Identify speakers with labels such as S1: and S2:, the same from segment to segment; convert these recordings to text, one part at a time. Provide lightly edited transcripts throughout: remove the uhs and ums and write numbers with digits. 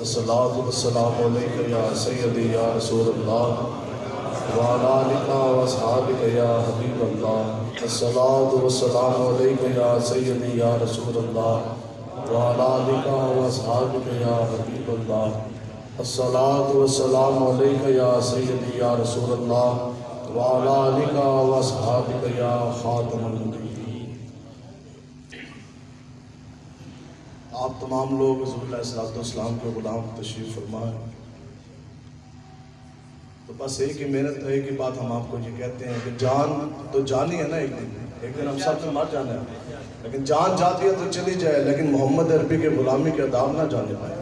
S1: الصلاۃ والسلام علیک یا سیدی یا رسول اللہ وعلی آلک و اصحابک یا حبیب اللہ الصلاۃ والسلام علیک یا سیدی یا رسول اللہ وعلی آلک و اصحابک یا حبیب اللہ الصلاۃ والسلام علیک یا سیدی یا رسول اللہ وعلی آلک و اصحابک یا خاتم النبیین۔ آپ تمام لوگ حضور علیہ السلام کے غلام تشریف فرمائیں۔ تو بس ایک ہی محنت ہے، ایک ہی بات ہم آپ کو یہ کہتے ہیں کہ جان تو جانی ہے نا، ایک دن ہم سب سے مر جانا ہے، لیکن جان جاتی ہے تو چلی جائے، لیکن محمد عربی کے غلامی کے آداب نہ جانے پائے۔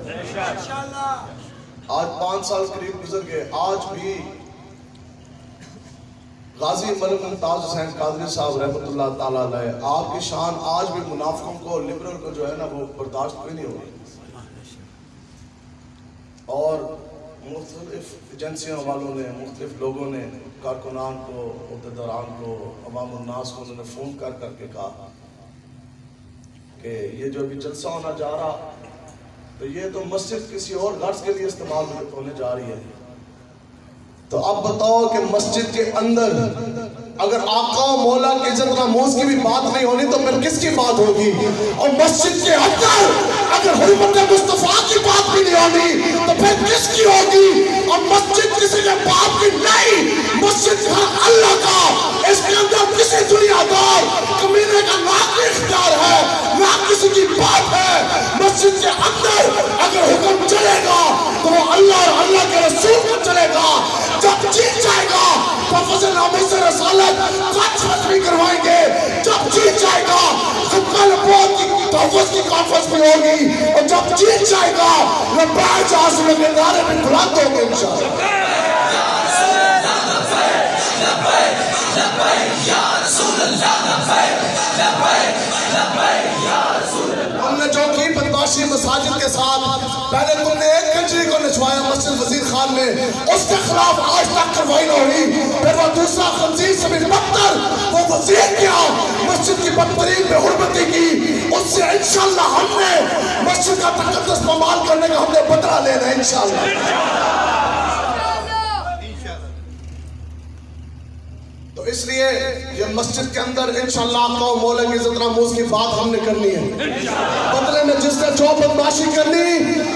S1: آج 5 سال قریب گزر گئے، آج بھی غازی ملک ممتاز حسین قادری صاحب رحمۃ اللہ تعالیٰ علیہ، آپ کی شان آج بھی منافقوں کو، لبرل کو جو ہے نا وہ برداشت کوئی نہیں ہوگی، اور مختلف ایجنسیوں والوں نے، مختلف لوگوں نے، کارکنان کو، عہدیداران کو، عوام الناس کو انہوں نے فون کر کر کے کہا کہ یہ جو ابھی جلسہ ہونا جا رہا تو یہ تو مسجد کسی اور غرض کے لیے استعمال ہونے جا رہی ہے، تو اب بتاؤ کہ مسجد کے اندر اگر آقا و مولا کی عزت ناموز کی بھی بات نہیں ہونی تو پھر کس کی بات ہوگی؟ اور مسجد کے اندر اگر حرمت مصطفیٰ کی بات بھی نہیں ہونی تو پھر کس کی ہوگی؟ اور مسجد کسی کے باپ کی نہیں، مسجد گھر اللہ کا، اس کے اندر کسی دنیا دار کمینے کا نہ کوئی اختیار ہے نہ کسی کی بات ہے۔ مسجد کے اندر اگر حکم چلے گا تو وہ اللہ اور اللہ کے رسول کا چلے گا، جب جیت جائے گا تو فضل نامے سے رسالت کانفرنس بھی کروائیں گے، جب جیت جائے گا خطبہ نبوت کی تحفظ کی کانفرنس بھی ہوگی، اور جب جیت جائے گا لبیک جہاں سے لگے نعرے بھی بلند ہوں گے انشاءاللہ۔ ہم نے جو کی بدماشی مساجد کے ساتھ، پہلے تم نے ایک کنجری کو نچوایا مسجد وزیر خان میں، اس کے خلاف آج تک کارروائی نہ ہوئی، پھر وہ دوسرا خنزیر سے بھی بدتر وہ وزیر کیا مسجد کی بدترین بے حرمتی کی، اس سے انشاءاللہ ہم نے مسجد کا تقدس پامال کرنے کا ہم نے بدلہ لینا ہے انشاءاللہ۔ تو اس لیے یہ مسجد کے اندر انشاءاللہ آقا و مولا کی عزت ناموز کی بات ہم نے کرنی ہے۔ بدلے میں جس نے جو بدماشی کرنی،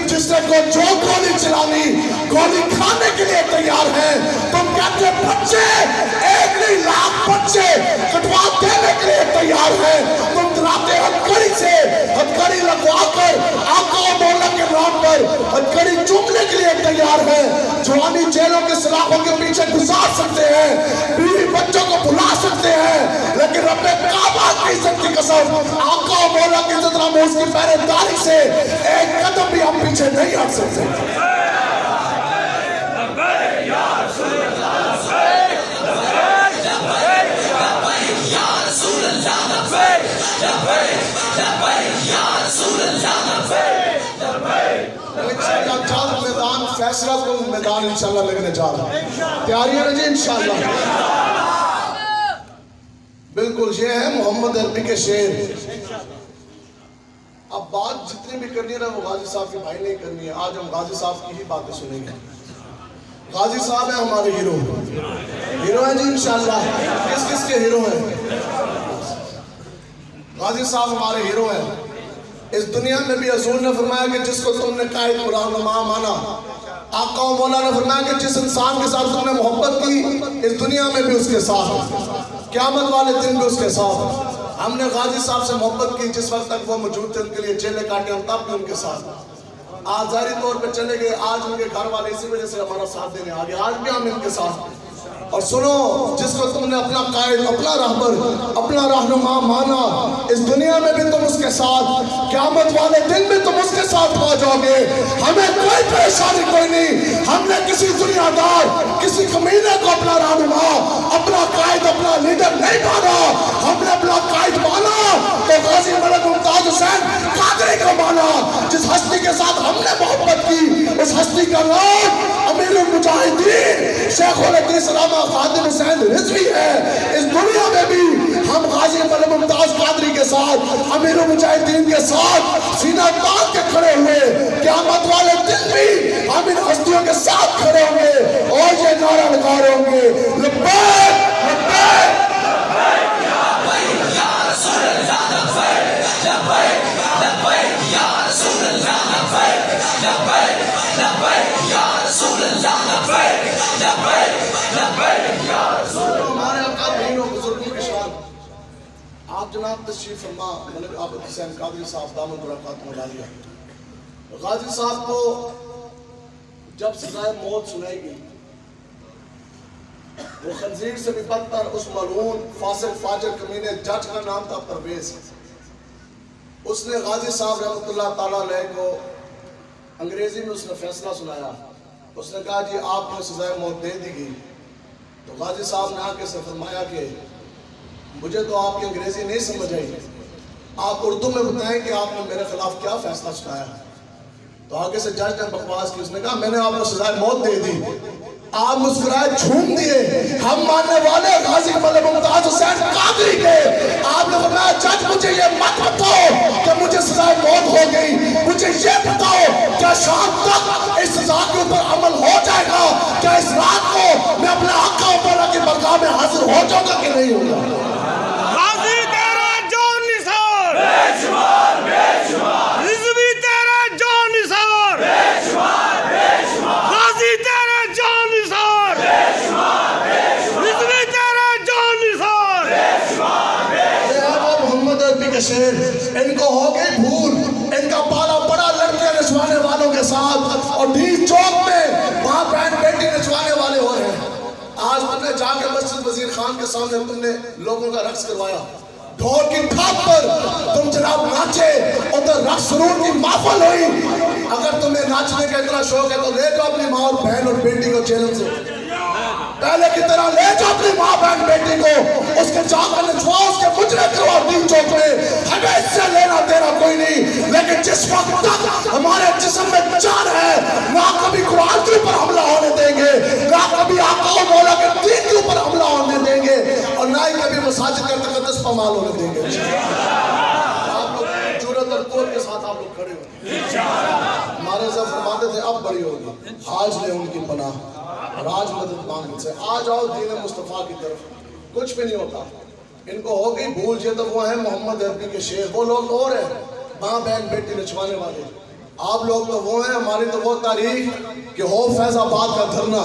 S1: جس نے کو جو گولی چلانی، گولی کھانے کے لیے تیار ہے۔ تم کہتے بچے 1 نہیں لاکھ بچے کٹوا دینے کے لیے تیار ہے، تم دراتے ہتھکڑی سے، ہتھکڑی لگوا کر آقا و مولا کے نام پر ہتھکڑی چومنے کے لیے تیار ہے۔ جوانی جیلوں کے سلاخوں کے پیچھے گزار سکتے ہیں، بیوی بچوں کو بھلا سکتے ہیں، لیکن رب کعبہ کی عزت کی قسم آقا و مولا کی عزت ناموز کی پہرےداری سے ایک قدم بھی ہم پیچھے نہیں ہٹ سکتے۔ لبیک یا رسول اللہ، لبیک لبیک لبیک یا رسول اللہ، لبیک لبیک لبیک یا رسول اللہ، لبیک لبیک۔ میدان فیصلہ کو میدان انشاءاللہ لگنے جا رہا ہے، تیاری ہے جی انشاءاللہ۔ بالکل یہ ہے محمد عربی کے شعر۔ اب بات جتنی بھی کرنی ہے نا وہ غازی صاحب کے بھائی نہیں کرنی ہے، آج ہم غازی صاحب کی ہی باتیں سنیں گے۔ غازی صاحب ہیں ہمارے ہیرو، ہیرو ہیں جی انشاءاللہ۔ کس کس کے ہیرو ہیں؟ غازی صاحب ہمارے ہیرو ہیں۔ اس دنیا میں بھی حضور نے فرمایا کہ جس کو تم نے قائد رہنما مانا، آقا و مولا نے فرمایا کہ جس انسان کے ساتھ تم نے محبت کی اس دنیا میں بھی اس کے ساتھ، قیامت والے دن بھی اس کے ساتھ۔ ہم نے غازی صاحب سے محبت کی جس وقت تک وہ موجود تھے، ان کے لیے جیلیں کاٹے، ہم تب بھی ان کے ساتھ۔ آج ظاہری طور پہ چلے گئے، آج ان کے گھر والے اسی وجہ سے ہمارا ساتھ دینے آگے، آج بھی ہم ان کے ساتھ۔ اور سنو، جس کو تم نے اپنا قائد، اپنا رہبر، اپنا رہنما مانا، اس دنیا میں بھی تم اس کے ساتھ، قیامت والے دن بھی تم اس کے ساتھ پا جاؤ گے۔ ہمیں کوئی پریشانی کوئی نہیں، ہم نے کسی دنیا دار، کسی کمینے کو اپنا رہنما، اپنا قائد، اپنا لیڈر نہیں مانا۔ ہم نے اپنا قائد مانا تو غازی ملک ممتاز حسین قادری کا مانا، جس ہستی کے ساتھ ہم نے محبت کی، اس ہستی کا نام امیر المجاہدین شیخ الحدیث علامہ خادم حسین رضوی ہے۔ اس دنیا میں بھی ہم غازی ملک ممتاز قادری کے ساتھ، امیر المجاہدین کے ساتھ سینہ تان کے کھڑے ہوئے، قیامت والے دن بھی بیویوں کے ساتھ کھڑے ہوں گے اور یہ نعرہ لگا رہے ہوں گے لبیک لبیک ہمارے آقا بہنوں بزرگوں کی شان آپ جناب تشریف فرما ملک عابد حسین قادری صاحب دامن برکاتہ عالیہ غازی صاحب کو جب سزائے موت سنائی گئی وہ خنزیر سے بھی بدتر اس ملعون فاسق فاجر کمینے جج کا نام تھا پرویز اس نے غازی صاحب رحمۃ اللہ تعالیٰ علیہ کو انگریزی میں اس نے فیصلہ سنایا اس نے کہا جی آپ کو سزائے موت دے دی گئی تو غازی صاحب نے آکے سے فرمایا کہ مجھے تو آپ کی انگریزی نہیں سمجھ آئی آپ اردو میں بتائیں کہ آپ نے میرے خلاف کیا فیصلہ سنایا تو آگے سے جج نے بکواس کی اس نے کہا میں نے آپ کو سزائے موت دے دی آپ مسکرائے جھوم دیے ہم ماننے والے غازی ملک ممتاز حسین قادری کے آپ نے فرمایا جج مجھے یہ مت بتاؤ کہ مجھے سزائے موت ہو گئی مجھے یہ بتاؤ کیا شام تک اس سزا کے اوپر عمل ہو جائے گا کیا اس رات کو میں اپنے آقا اوپر کی برگاہ میں حاضر ہو جاؤں گا کہ نہیں ہوگا
S2: غازی تیرا جان نثار بے شمار بے شمار رضوی تیرا جان نثار بے شمار بے شمار غازی تیرا جان نثار بے شمار بے شمار رضوی تیرا جان نثار بے شمار بے شمار
S1: وہ محمد عربی کے شیر ان کو ہو گئی بھول ان کا پالا پڑا لڑکیاں نچوانے والوں کے ساتھ اور ڈھیل چوک میں وہاں بہن بیٹی نچوانے والے ہو رہے ہیں آج تم نے جا کے مسجد وزیر خان کے سامنے تم نے لوگوں کا رقص کروایا ڈھول کی ٹھاپ پر تم جناب ناچے ادھر رقص سرور کی محفل ہوئی اگر تمہیں ناچنے کا اتنا شوق ہے تو لے جاؤ اپنی ماں اور بہن اور بیٹی کو چیلن سے پہلے کی طرح لے جاؤ اپنی ماں بہن بیٹی کو اس کے جا کر نچواؤ اس کے مجرے کرواؤ دین چوک میں ہمیں اس سے لینا دینا کوئی نہیں لیکن جس وقت تک ہمارے جسم میں جان ہے نہ کبھی قرآن کے اوپر حملہ ہونے دیں گے نہ کبھی آقا و مولا کے دین کے اوپر حملہ ہونے دیں گے اور نہ ہی کبھی مساجد کا تقدس پامال ہونے دیں گے آپ لوگ جرأت اور قوت کے ساتھ آپ لوگ کھڑے ہو ہمارے ضرور فرماتے تھے اب بڑی ہوگی آج لے ان کی پناہ اور آج مدد مانگنے سے آج آؤ دین مصطفیٰ کی طرف کچھ بھی نہیں ہوتا ان کو ہو گئی بھول یہ تو وہ ہیں محمد عربی کے شیر وہ لوگ اور ہیں ماں بہن بیٹی نچوانے والے آپ لوگ تو وہ ہیں ہماری تو وہ تاریخ کہ ہو فیض آباد کا دھرنا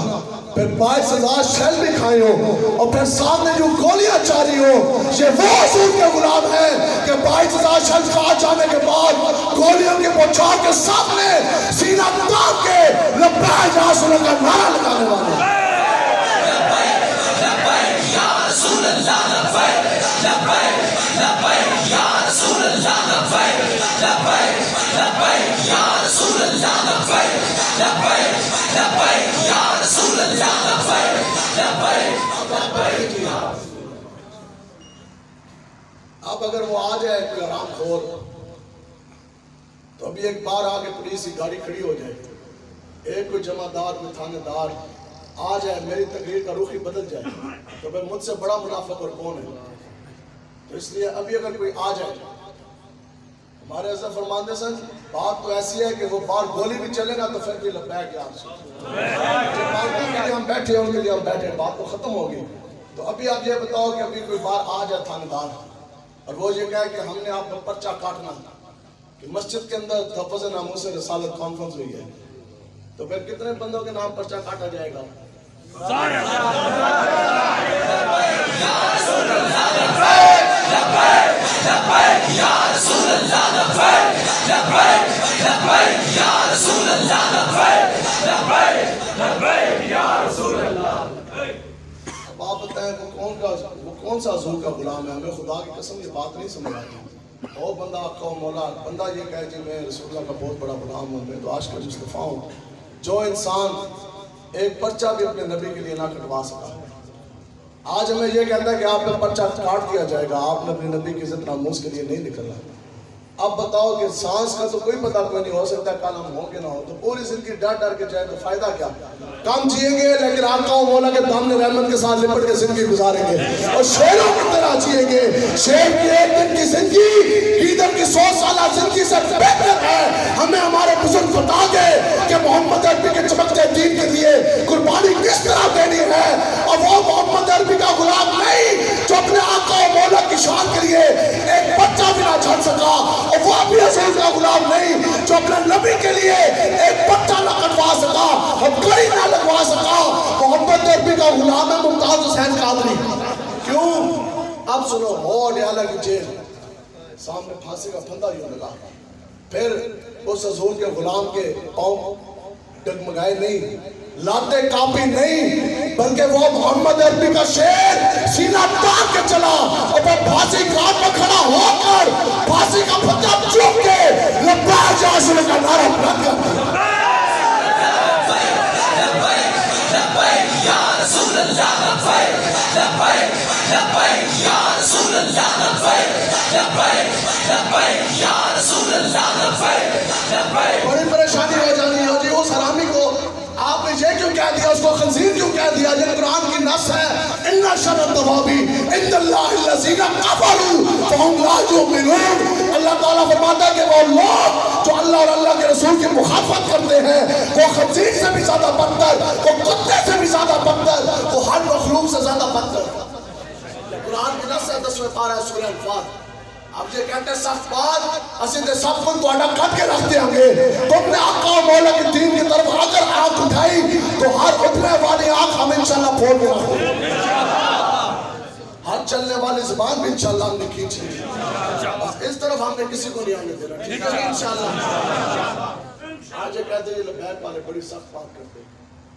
S1: پھر 22,000 شیل بھی کھائے ہو اور پھر سامنے جو گولیاں چاری ہو یہ وہ حضور کے غلام ہیں کہ 22,000 شیل کھا جانے کے بعد گولیوں کے پوچھا کے سامنے سینہ تاک کے لبیک یا رسول اللہ کا نعرہ لگانے والے لبیک یا رسول اللہ لبیک لبیک لبیک یا رسول اللہ لبیک لبیک لبیک یا رسول اللہ لبیک لبیک لبیک یا رسول اللہ لبیک لبیک لبیک اب اگر وہ آ جائے کوئی حرام خور تو ابھی ایک بار آگے پولیس کی گاڑی کھڑی ہو جائے ایک کوئی جمعدار کوئی تھانے دار آ جائے میری تقریر کا رخ ہی بدل جائے تو پھر مجھ سے بڑا منافق اور کون ہے تو اس لیے ابھی اگر کوئی آ جائے ہمارے حضرت فرماتے سن بات تو ایسی ہے کہ وہ بار گولی بھی چلے گا تو پھر بھی لبیک یا رسول اللہ جو مانگنے کے لیے ہم بیٹھے ہیں ان کے لیے ہم بیٹھے بات تو ختم ہوگی تو ابھی آپ یہ بتاؤ کہ ابھی کوئی بار آ جائے تھانے دار اور وہ یہ کہے کہ ہم نے آپ کا پرچہ کاٹنا کہ مسجد کے اندر تحفظ ناموس رسالت کانفرنس ہوئی ہے تو پھر کتنے بندوں کے نام پرچہ کاٹا جائے گا اب آپ بتائیں وہ کون سا حضور کا غلام ہے ہمیں خدا کی قسم یہ بات نہیں سمجھ آتی اور بندہ آقا و مولا بندہ یہ کہے جی میں رسول اللہ کا بہت بڑا غلام ہوں میں تو عاشق مصطفیٰ ہوں جو انسان ایک پرچہ بھی اپنے نبی کے لیے نہ کٹوا سکا آج ہمیں یہ کہتا ہے کہ آپ کا پرچہ کاٹ دیا جائے گا آپ نے اپنے نبی کی عزت ناموس کے لیے نہیں نکلنا اب بتاؤ کہ سانس کا تو کوئی پتہ کوئی نہیں ہو سکتا کل ہم ہوں کہ نہ ہو تو پوری زندگی ڈر ڈر کے جائے تو فائدہ کیا کم جئیں گے لیکن آقا و مولا کے دامن رحمت کے ساتھ لپٹ کے زندگی گزاریں گے اور شیروں کی طرح جئیں گے شیر کی ایک دن کی زندگی ایدر کی 100 سالہ زندگی سے بہتر ہے ہمیں ہمارے بزرگ بتا گئے کہ محمد عربی کے چمکتے دین قربانی کس طرح دینی ہے، اور وہ محمد عربی کا غلام نہیں جو اپنے آقا و مولا کی شان کے لیے ایک بچہ بھی نہ چھڑ سکا، اور وہ بھی حضور کا غلام نہیں جو اپنے نبی کے لیے ایک بچہ نہ کٹوا سکا، گھڑی نہ لگوا سکا۔ محمد عربی کا غلام ہے ممتاز حسین قادری۔ کیوں؟ اب سنو، اور نیالہ کی جیل سامنے پھانسی کا پھندا یوں لگا، پھر اس حضور کے غلام کے پاؤں ڈگمگائے نہیں، لاتے کاپی نہیں، بلکہ وہ محمد عربی کا شیر سینہ تاک کے چلا، اور وہ پھانسی گھاٹ پر کھڑا ہو کر پھانسی کا پھندا چوک کے لبیک یا رسول کا نعرہ بلند کرتا۔ لبیک یا رسول اللہ، لبیک لبیک لبیک یا رسول اللہ، لبیک لبیک لبیک یا رسول اللہ، لبیک لبیک۔ بڑی پریشانی ہو جانی ہے جی، اس حرامی کو آپ نے یہ کیوں کہہ دیا، اس کو خنزیر کیوں کہہ دیا؟ یہ قرآن کی نص ہے، ان شر الدواب عند اللہ الذین کفروا فہم لا یؤمنون۔ اللہ تعالیٰ فرماتا ہے کہ وہ لوگ جو اللہ اور اللہ کے رسول کی مخالفت کرتے ہیں وہ خنزیر سے بھی زیادہ بدتر، وہ کتے سے بھی زیادہ بدتر، وہ ہر مخلوق سے زیادہ بدتر۔ قرآن کی نص ہے 10ویں پارہ سورہ انفال۔ اب یہ کہتے ہیں سخت بات، اسی دے سب کو توڑا کٹ کے رکھ دیں گے، تو اپنے آقا و مولا کی دین کی طرف اگر آنکھ اٹھائی تو ہر اٹھنے والی آنکھ ہم انشاءاللہ پھوڑ کے رکھ دیں گے، ہر چلنے والی زبان بھی انشاءاللہ ہم نے کھینچی، اس طرف ہم نے کسی کو نہیں آنے دینا، ٹھیک ہے انشاءاللہ۔ آج یہ کہتے ہیں یہ لبیک والے بڑی سخت بات کرتے ہیں۔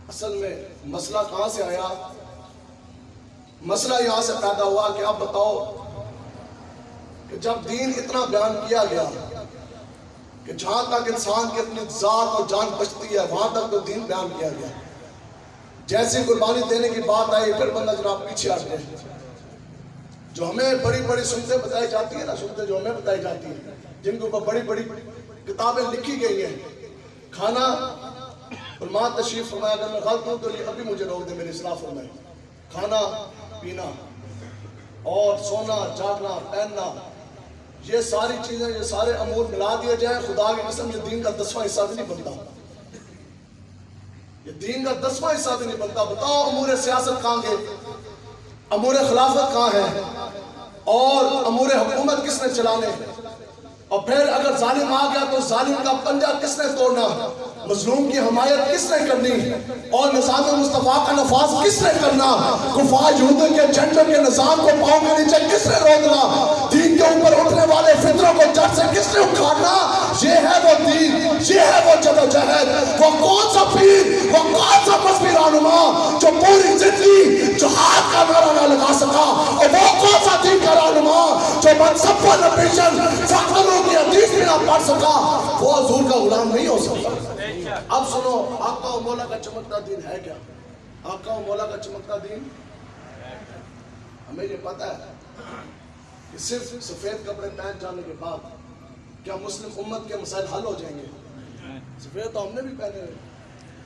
S1: اصل میں مسئلہ کہاں سے آیا؟ مسئلہ یہاں سے پیدا ہوا کہ اب بتاؤ کہ جب دین اتنا بیان کیا گیا کہ جہاں تک انسان کی اپنی ذات اور جان بچتی ہے وہاں تک تو دین بیان کیا گیا، جیسی قربانی دینے کی بات آئی پھر بندہ جناب پیچھے ہٹ گئے۔ جو ہمیں بڑی بڑی سنتیں بتائی جاتی ہیں نا، سنتیں جو ہمیں بتائی جاتی ہیں، جن کے اوپر بڑی بڑی کتابیں لکھی گئی ہیں، کھانا علماء تشریف فرمایا، اگر میں غلط ہوں تو یہ ابھی مجھے روک دے، میری اصلاح فرمائے، کھانا پینا اور سونا جاگنا پہننا، یہ ساری چیزیں، یہ سارے امور ملا دیے جائیں، خدا کی قسم یہ دین کا 10واں حصہ بھی نہیں بنتا، یہ دین کا 10واں حصہ بھی نہیں بنتا۔ بتاؤ امور سیاست کہاں گئے، امور خلافت کہاں ہے، اور امور حکومت کس نے چلانے، اور پھر اگر ظالم آ گیا تو ظالم کا پنجہ کس نے توڑنا، مظلوم کی حمایت کس نے کرنی، اور نظام مصطفیٰ کا نفاذ کس نے کرنا، کفار یہودیوں کے جھنڈوں کے نظام کو پاؤں کے نیچے کس نے روکنا، دین کے اوپر اٹھنے والے فطروں کو جڑ سے کس نے اکھاڑنا، یہ ہے وہ دین، یہ ہے وہ جدوجہد، وہ کون سا پیر، وہ کون سا مذہبی رہنما جو پوری زندگی جہاد کا نعرہ نہ لگا سکا، اور وہ کون سا دین کا رہنما جو منصب و نبیشن فقروں کی حدیث بھی نہ پڑھ سکا، وہ حضور کا غلام نہیں ہو سکتا۔ اب سنو، آقا و مولا کا چمکتا دین ہے کیا؟ آقا و مولا کا چمکتا دین ہمیں یہ پتا ہے کہ صرف سفید کپڑے پہن جانے کے بعد کیا مسلم امت کے مسائل حل ہو جائیں گے؟ سفید تو ہم نے بھی پہنے ہوئے،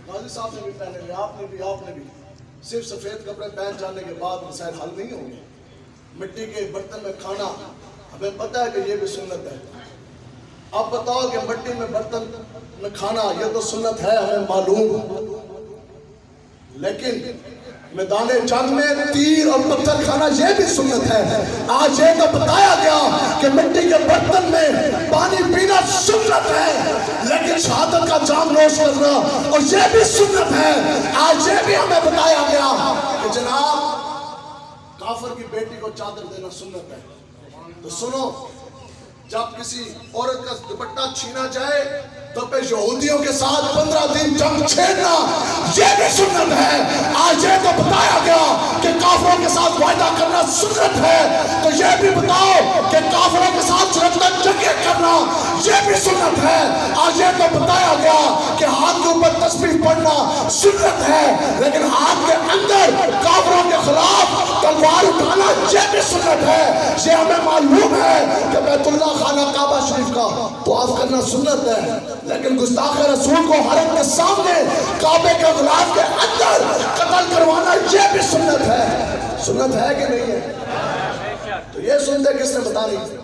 S1: غازی صاحب نے بھی پہنے ہوئے، آپ نے بھی، صرف سفید کپڑے پہن جانے کے بعد مسائل حل نہیں ہوں گے۔ مٹی کے برتن میں کھانا ہمیں پتا ہے کہ یہ بھی سنت ہے، اب بتاؤ کہ مٹی میں برتن میں کھانا یہ تو سنت ہے ہمیں معلوم، لیکن میدان جنگ میں تیر اور پتھر کھانا یہ بھی سنت ہے۔ آج یہ تو بتایا گیا کہ مٹی کے برتن میں پانی پینا سنت ہے، لیکن شہادت کا جام نوش کرنا اور یہ بھی سنت ہے۔ آج یہ بھی ہمیں بتایا گیا کہ جناب کافر کی بیٹی کو چادر دینا سنت ہے۔ تو سنو، جب کسی عورت کا دوپٹہ چھینا جائے تو پہ یہودیوں کے ساتھ 15 دن جنگ چھیڑنا یہ بھی سنت ہے۔ آج یہ تو بتایا گیا کہ کافروں کے ساتھ وعدہ کرنا سنت ہے، تو یہ بھی بتاؤ کہ کافروں کے ساتھ چرندن جنگیں کرنا یہ بھی سنت ہے۔ آج یہ تو بتایا گیا کہ ہاتھ کے اوپر تسبیح پڑھنا سنت ہے، لیکن ہاتھ کے اندر کافروں کے خلاف تلوار اٹھانا یہ بھی سنت ہے۔ یہ ہمیں معلوم ہے کہ بیت اللہ خانہ کعبہ شریف کا طواف کرنا سنت ہے، لیکن گستاخ رسول کو حرم کے سامنے کعبے کے غلاف کے اندر قتل کروانا یہ بھی سنت ہے۔ سنت ہے کہ نہیں ہے؟ تو یہ سنتیں کس نے بتا رہی؟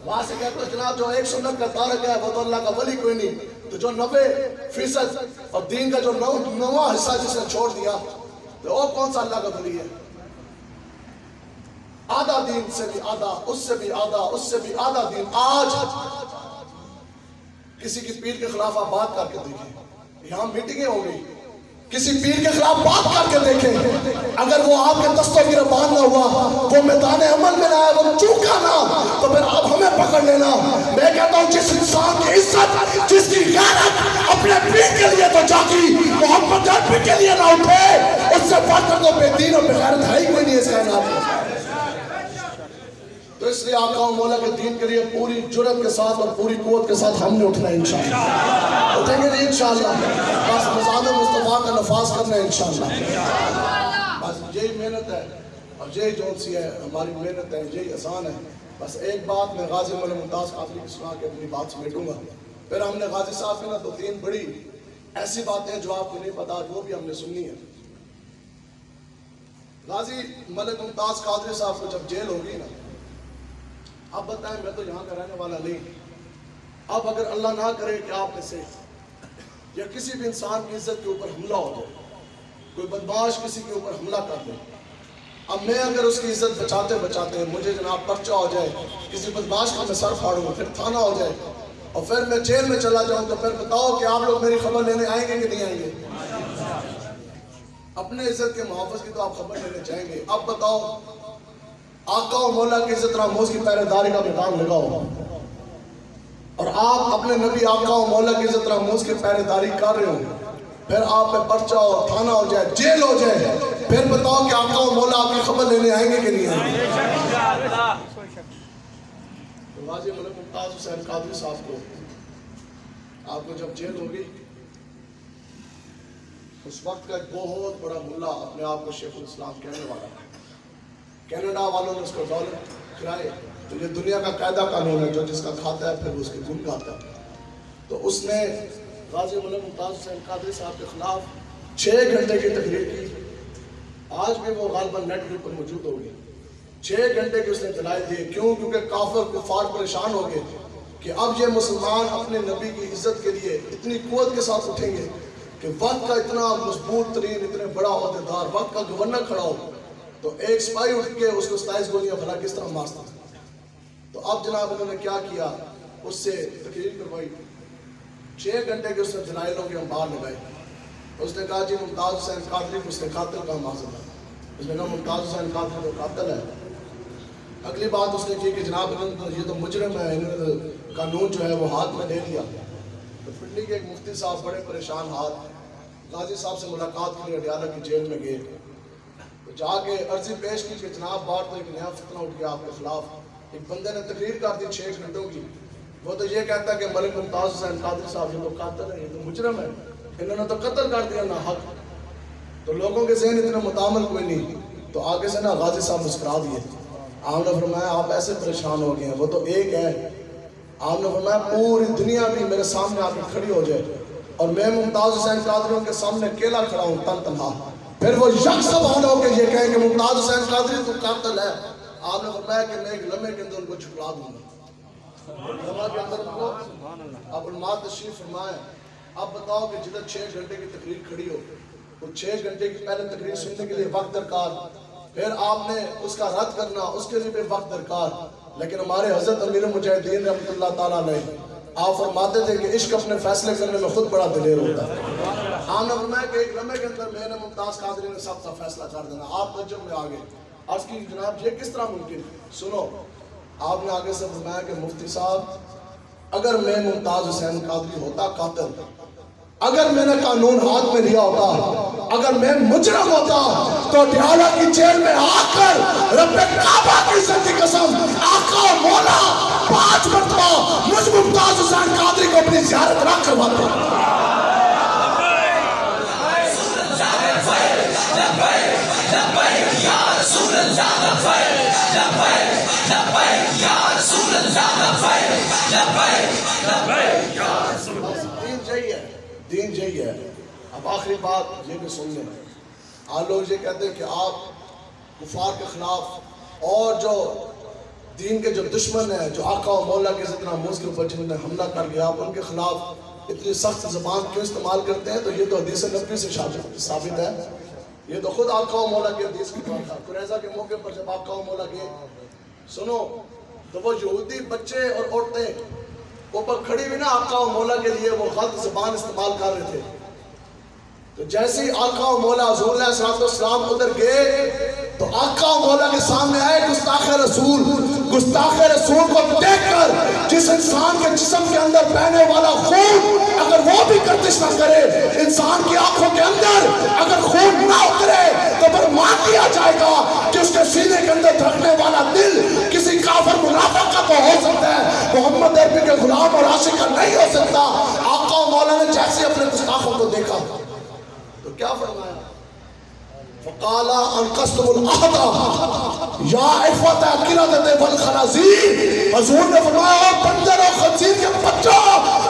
S1: وہاں سے کہتے ہیں جناب جو ایک سنت کا تارک ہے وہ تو اللہ کا ولی کوئی نہیں، تو تو جو 90% اور دین کا جو 9واں حصہ جس نے چھوڑ دیا تو وہ کون سا اللہ کا ولی ہے؟ آدھا دین سے بھی آدھا، اس سے بھی آدھا، اس سے بھی آدھا دین. آج کسی کی پیر کے خلاف آپ بات کر کے دیکھیں، یہاں میٹنگیں ہو گئی، کسی پیر کے خلاف بات کر کے دیکھیں، اگر وہ آپ کے دست و گربان نہ ہوا، وہ میدان عمل میں نہ آیا، وہ چوکا نہ، تو پھر آپ ہمیں پکڑ لینا. میں کہتا ہوں جس انسان کی عزت، جس کی غیرت اپنے پیر کے لیے تو جاگی، محمد عربی کے لیے نہ اٹھے، اس سے بڑھ کر تو بے دین اور بے غیرت ہے ہی کوئی نہیں اس کائنات میں. تو اس لیے آقا و مولا کے دین کے لیے پوری جرت کے ساتھ اور پوری قوت کے ساتھ ہم نے اٹھنا ہے انشاءاللہ. اٹھیں گے نہیں انشاءاللہ، بس مزاد مصطفیٰ کا نفاذ کرنا ہے انشاءاللہ. بس یہی محنت ہے اور یہی جو سی ہے ہماری محنت ہے، یہی آسان ہے. بس ایک بات میں غازی مولا ممتاز قادری کی سنا کے اپنی بات سمیٹوں گا. پھر ہم نے غازی صاحب کی نا 2-3 بڑی ایسی باتیں جو آپ کو نہیں پتا، وہ بھی ہم نے سننی ہے. غازی ملک ممتاز قادری صاحب کو جب جیل ہوگی نا، اب بتائیں میں تو یہاں کا رہنے والا نہیں، اب اگر اللہ نہ کرے کہ آپ میں سے یا کسی بھی انسان کی عزت کے اوپر حملہ ہو جائے، کوئی بدماش کسی کے اوپر حملہ کر دے، اب میں اگر اس کی عزت بچاتے بچاتے مجھے جناب پرچہ ہو جائے، کسی بدماش کا میں سر پھاڑوں، پھر تھانہ ہو جائے اور پھر میں جیل میں چلا جاؤں، تو پھر بتاؤ کہ آپ لوگ میری خبر لینے آئیں گے کہ نہیں آئیں گے؟ اپنے عزت کے محافظ کی تو آپ خبر لینے چاہیں گے. اب بتاؤ آقا و مولا کی عزت ناموز کی پہرے داری کا میدان لگاؤ اور آپ اپنے نبی آقا و مولا کی عزت ناموز کی پہرے داری کر رہے ہو، پھر آپ پہ پرچہ ہو، تھانہ ہو جائے، جیل ہو جائے، پھر بتاؤ کہ آقا و مولا آپ کی خبر لینے آئیں گے کہ نہیں آئیں گے؟ غازی ملک ممتاز حسین قادری صاحب کو آپ کو جب جیل ہوگی، اس وقت کا ایک بہت بڑا ملا اپنے آپ کو شیخ الاسلام کہنے والا ہے، کینیڈا والوں نے اس کو دولت کھلائے، تو یہ دنیا کا قاعدہ قانون ہے، جو جس کا کھاتا ہے پھر اس کے گن گاتا ہے. تو اس نے غازی ملک ممتاز حسین قادری صاحب کے خلاف 6 گھنٹے کی تقریر کی. آج بھی وہ غالباً نیٹ پر موجود ہوگی. 6 گھنٹے کی اس نے دلائل دیے. کیوں؟ کیونکہ کافر کفار پریشان ہو گئے کہ اب یہ مسلمان اپنے نبی کی عزت کے لیے اتنی قوت کے ساتھ اٹھیں گے کہ وقت کا اتنا مضبوط ترین، اتنے بڑا عہدیدار، وقت کا گورنر کھڑا ہو، تو ایک سپاہی اٹھ کے اس کو 27 گولیاں بھلا کس طرح مار سکتا. تو اب جناب انہوں نے کیا کیا، اس سے تقریر کروائی. 6 گھنٹے کے اس نے دلائلوں کے انبار لگائے. اس نے کہا جی ممتاز حسین قادری کو اس نے قاتل کہا معذرت. اس نے کہا ممتاز حسین قادری تو قاتل ہے. اگلی بات اس نے کی کہ جناب یہ تو مجرم ہے، انہوں نے قانون جو ہے وہ ہاتھ میں لے لیا. تو پنڈی کے ایک مفتی صاحب بڑے پریشان ہاتھ غازی صاحب سے ملاقات کے لیے اڈیالہ کی جیل میں گئے. جا کے عرضی پیش کی کہ جناب بار تو ایک نیا فتنہ اٹھ گیا آپ کے خلاف. ایک بندے نے تقریر کر دی 6 گھنٹوں کی، وہ تو یہ کہتا ہے کہ ملک ممتاز حسین قادری صاحب یہ تو قاتل ہے، یہ تو مجرم ہے، انہوں نے تو قتل کر دیا نا حق. تو لوگوں کے ذہن اتنے متعامل کوئی نہیں. تو آگے سے نا غازی صاحب مسکرا دیے. آپ نے فرمایا آپ ایسے پریشان ہو گئے ہیں، وہ تو ایک ہے. آپ نے فرمایا پوری دنیا بھی میرے سامنے آ کے کھڑی ہو جائے اور میں ممتاز حسین قادری کے سامنے اکیلا کھڑا ہوں تن تنہا، پھر وہ یک زبان ہو کے یہ کہیں کہ ممتاز حسین قادری تو قاتل ہے. آپ نے فرمایا کہ میں ایک لمحے کے اندر ان کو جھٹلا دوں گا. لمحے کے اندر ان کو اب علماء تشریف فرمائے. اب بتاؤ کہ جدھر 6 گھنٹے کی تقریر کھڑی ہو، وہ 6 گھنٹے کی پہلے تقریر سننے کے لیے وقت درکار، پھر آپ نے اس کا رد کرنا، اس کے لیے بھی وقت درکار. لیکن ہمارے حضرت امیر المجاہدین رحمۃ اللہ تعالیٰ علیہ آپ فرماتے تھے کہ عشق اپنے فیصلے کرنے میں خود بڑا دلیر ہوتا ہے. آپ نے فرمایا کہ ایک لمحے کے اندر میں نے ممتاز قادری نے سب کا فیصلہ کر دینا. آپ تجربے میں آگے عرض کی جناب یہ کس طرح ممکن؟ سنو، آپ نے آگے سے فرمایا کہ مفتی صاحب اگر میں ممتاز حسین قادری ہوتا قاتل، اگر میں نے قانون ہاتھ میں لیا ہوتا، اگر میں مجرم ہوتا تو اڈیالہ کی جیل میں آ کر رب کعبہ کی عزت کی قسم آقا و مولا 5 مرتبہ مجھ ممتاز حسین قادری کو اپنی زیارت نہ کرواتا. دین یہی ہے. اب آخری بات یہ بھی سن لیں. آپ لوگ یہ کہتے ہیں کہ آپ کفار کے خلاف اور جو دین کے جو دشمن ہیں، جو آقا و مولا کے عزت ناموز کے اوپر جنہوں نے حملہ کر لیا، آپ ان کے خلاف اتنی سخت زبان کیوں استعمال کرتے ہیں؟ تو یہ تو حدیث نبوی سے ثابت ہے. یہ تو خود آقا و مولا کی حدیث کی بات ہے. قریظہ کے موقع پر جب آقا و مولا کے سنو تو وہ یہودی بچے اور عورتیں اوپر کھڑی ہوئی نا آقا و مولا کے لیے وہ غلط زبان استعمال کر رہے تھے. تو جیسے ہی آقا و مولا حضور علیہ السلام ادھر گئے تو آقا و مولا کے سامنے آئے گستاخ رسول. گستاخ رسول کو دیکھ کر جس انسان کے جسم کے اندر بہنے والا خون اگر وہ بھی گردش نہ کرے، انسان کی آنکھوں کے اندر اگر خون نہ اترے تو پھر مان لیا جائے گا کہ اس کے سینے کے اندر دھڑکنے والا دل کسی کافر منافق کا تو ہو سکتا ہے، محمد عربی کے غلام اور عاشق کا نہیں ہو سکتا. آقا و مولا نے جیسے اپنے گستاخوں کو دیکھا تو کیا فرمایا؟ فقالا انقصتم العہد یا عفوت قردۃ والخنازیر. حضور نے فرمایا بندر اور خنزیر کے بچوں،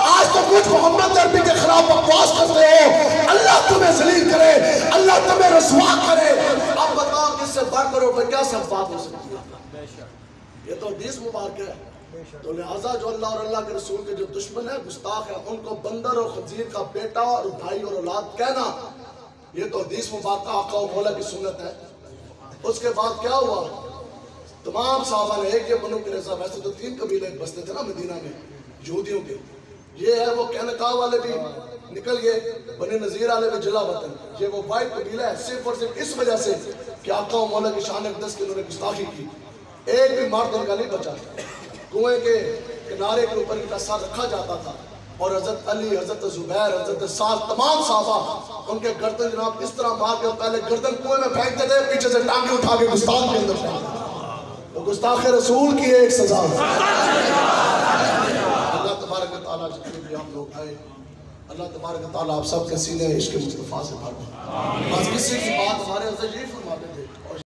S1: آج تو مجھ محمد عربی کے خلاف بکواس کرتے ہو، اللہ تمہیں ذلیل کرے، اللہ تمہیں رسوا کرے. اب بتاؤ کس سے بڑھ کر اور کیا سب بات ہو سکتی ہے؟ یہ تو حدیث مبارک ہے. تو لہٰذا جو اللہ اور اللہ کے رسول کے جو دشمن ہیں، گستاخ ہیں، ان کو بندر اور خنزیر کا بیٹا اور بھائی اور اولاد کہنا، یہ تو حدیث مبارکہ آقا و مولا کی سنت ہے. اس کے بعد کیا ہوا؟ تمام صحابہ نے ایک یہ بنو قریظہ، ویسے تو 3 قبیلے بستے تھے نا مدینہ میں یہودیوں کے، یہ ہے وہ قینقاع والے بھی نکل گئے، بنی نذیر والے بھی جلا وطن. یہ وہ واحد قبیلہ ہے صرف اور صرف اس وجہ سے کہ آقا و مولا کی شان اقدس کی انہوں نے گستاخی کی. ایک بھی مرد ان کا نہیں بچا. کنویں کے کنارے کے اوپر ان کا سر رکھا جاتا تھا اور حضرت علی، حضرت زبیر، حضرت سعد، تمام صحابہ ان کے گردن جناب اس طرح مار کے پہلے گردن کنویں میں پھینکتے تھے، پیچھے سے ٹانگیں اٹھا کے گستاخ کے اندر پھینکتے تھے. تو گستاخ رسول کی ایک سزا ہے. اللہ تبارک و تعالیٰ جتنے بھی ہم لوگ آئے، اللہ تبارک و تعالیٰ آپ سب کے سینے عشق مصطفیٰ سے بھر دے. آج کسی کی بات ہمارے حضرت یہ فرماتے تھے